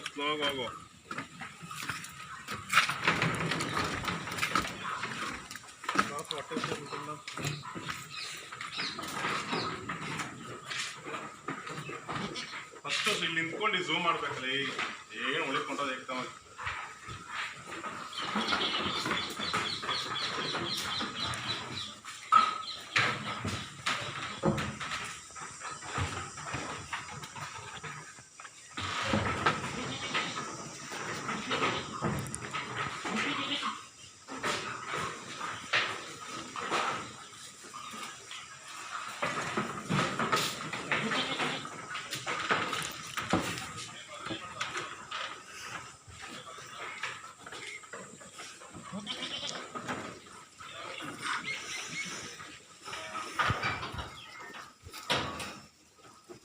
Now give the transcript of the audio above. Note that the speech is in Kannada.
ಸ್ಲೋ ಹೋಗು. ಫಸ್ಟ್ ಇಲ್ಲಿ ನಿಂತ್ಕೊಂಡು ಝೂಮ್ ಮಾಡ್ಬೇಕಲ್ಲ, ಏನು ಉಳಿಕೊಂಡೋದು ಎಕ್ತಾವ.